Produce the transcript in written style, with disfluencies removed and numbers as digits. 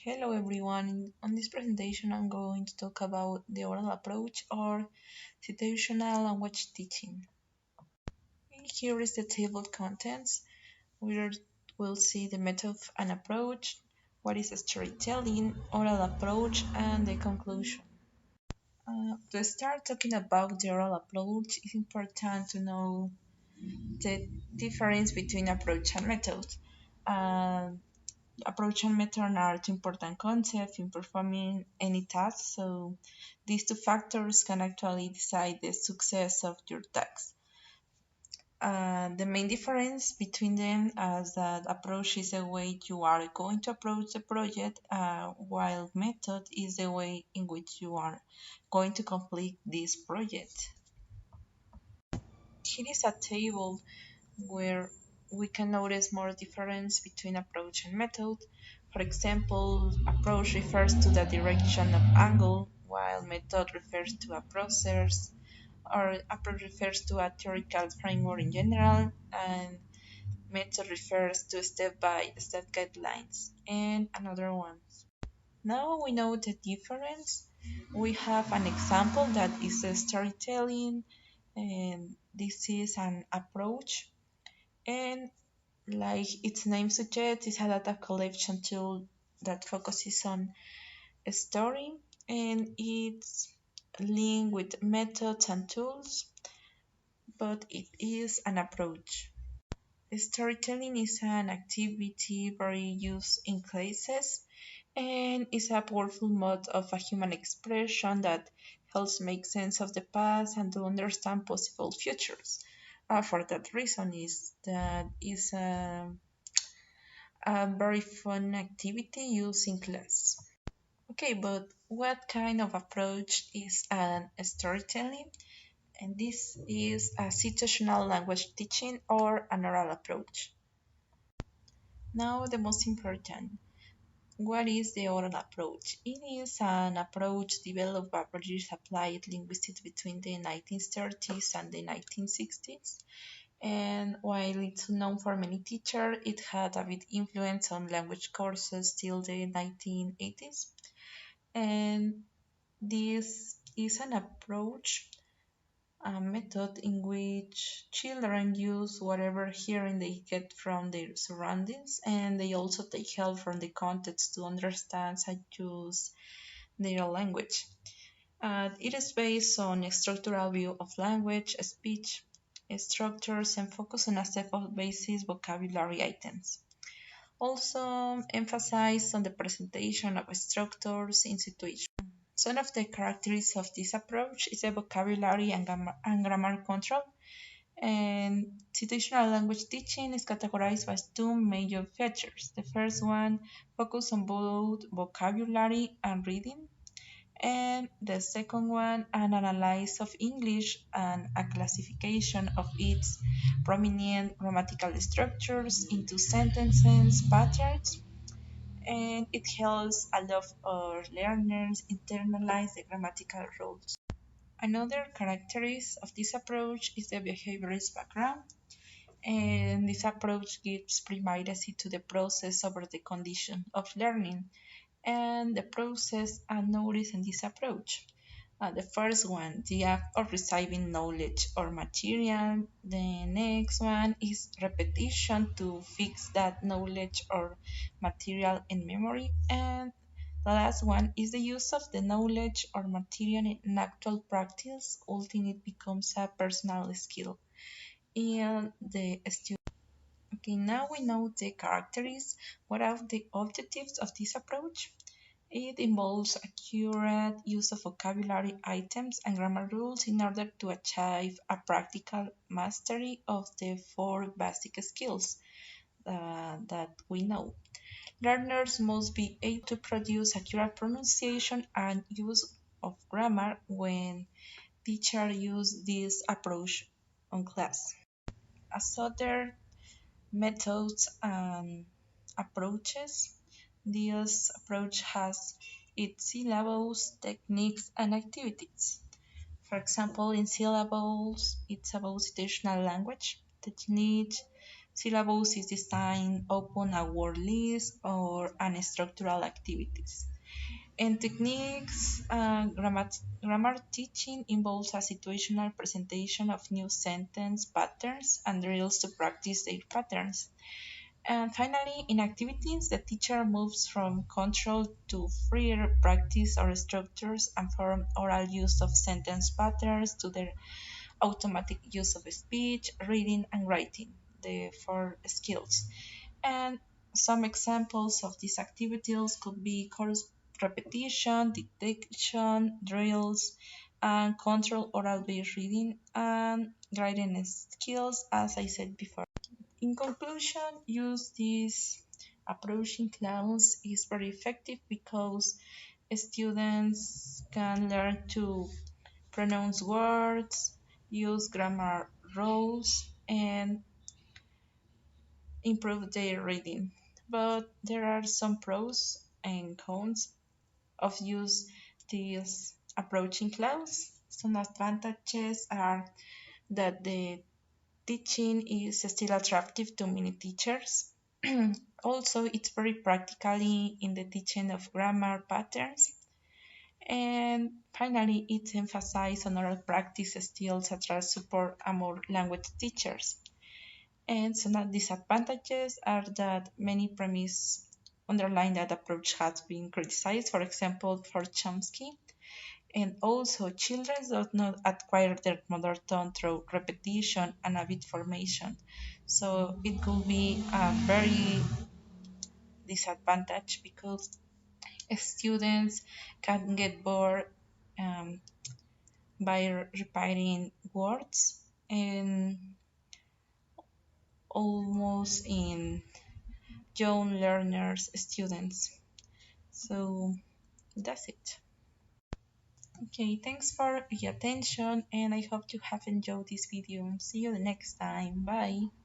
Hello everyone. On this presentation, I'm going to talk about the oral approach or situational language teaching. Here is the table of contents. We'll see the method and approach, what is storytelling, oral approach, and the conclusion. To start talking about the oral approach, it's important to know the difference between approach and method. Uh, Approach and method are two important concepts in performing any task, so these two factors can actually decide the success of your task. The main difference between them is that approach is the way you are going to approach the project, while method is the way in which you are going to complete this project. Here is a table where we can notice more difference between approach and method. For example, approach refers to the direction of angle, while method refers to a process, or approach refers to a theoretical framework in general, and method refers to step-by-step guidelines, and another one. Now we know the difference. We have an example that is storytelling, and this is an approach. And like its name suggests, it's a data collection tool that focuses on a story and it's linked with methods and tools, but it is an approach. Storytelling is an activity very used in classes and is a powerful mode of a human expression that helps make sense of the past and to understand possible futures. For that reason, is a very fun activity used in class. Okay, but what kind of approach is an storytelling? And this is a situational language teaching or an oral approach. Now, the most important. What is the oral approach? It is an approach developed by British applied linguistics between the 1930s and the 1960s. And while it's known for many teachers, it had a big influence on language courses till the 1980s. And this is an approach, a method in which children use whatever hearing they get from their surroundings, and they also take help from the context to understand and use their language. It is based on a structural view of language, speech, structures, and focus on a set of basic vocabulary items. Also emphasize on the presentation of structures in situations. Some of the characteristics of this approach is the vocabulary and grammar control. And situational language teaching is categorized by two major features. The first one focuses on both vocabulary and reading, and the second one an analysis of English and a classification of its prominent grammatical structures into sentences, patterns, and it helps a lot of learners internalize the grammatical rules. Another characteristic of this approach is the behaviorist background, and this approach gives primacy to the process over the condition of learning, and the process are noticed in this approach. The first one, the act of receiving knowledge or material. The next one is repetition to fix that knowledge or material in memory. And the last one is the use of the knowledge or material in actual practice until it becomes a personal skill in the student. Okay, now we know the characteristics. What are the objectives of this approach? It involves accurate use of vocabulary items and grammar rules in order to achieve a practical mastery of the four basic skills that we know. Learners must be able to produce accurate pronunciation and use of grammar when teachers use this approach on class. As other methods and approaches, this approach has its syllables, techniques, and activities. For example, in syllables, it's about situational language, techniques, Syllabus is designed upon a word list or unstructural activities. And techniques, grammar teaching involves a situational presentation of new sentence patterns and drills to practice their patterns. And finally, in activities, the teacher moves from control to freer practice or structures and from oral use of sentence patterns to their automatic use of speech, reading, and writing, the four skills. And some examples of these activities could be course repetition, detection, drills, and control oral based reading and writing skills, as I said before. In conclusion, use this approach in class is very effective because students can learn to pronounce words, use grammar rules, and improve their reading. But there are some pros and cons of use this approach in class. Some advantages are that the teaching is still attractive to many teachers. Also, it's very practically in the teaching of grammar patterns. And finally, it emphasizes on oral practice skills such as support among language teachers. And some disadvantages are that many premise underline that approach has been criticized, for example, for Chomsky. And also, children do not acquire their mother tongue through repetition and habit formation. So it could be a very disadvantage because students can get bored um, by repeating words and almost in young learners students. So that's it. Okay, thanks for your attention and I hope you have enjoyed this video. See you the next time. Bye.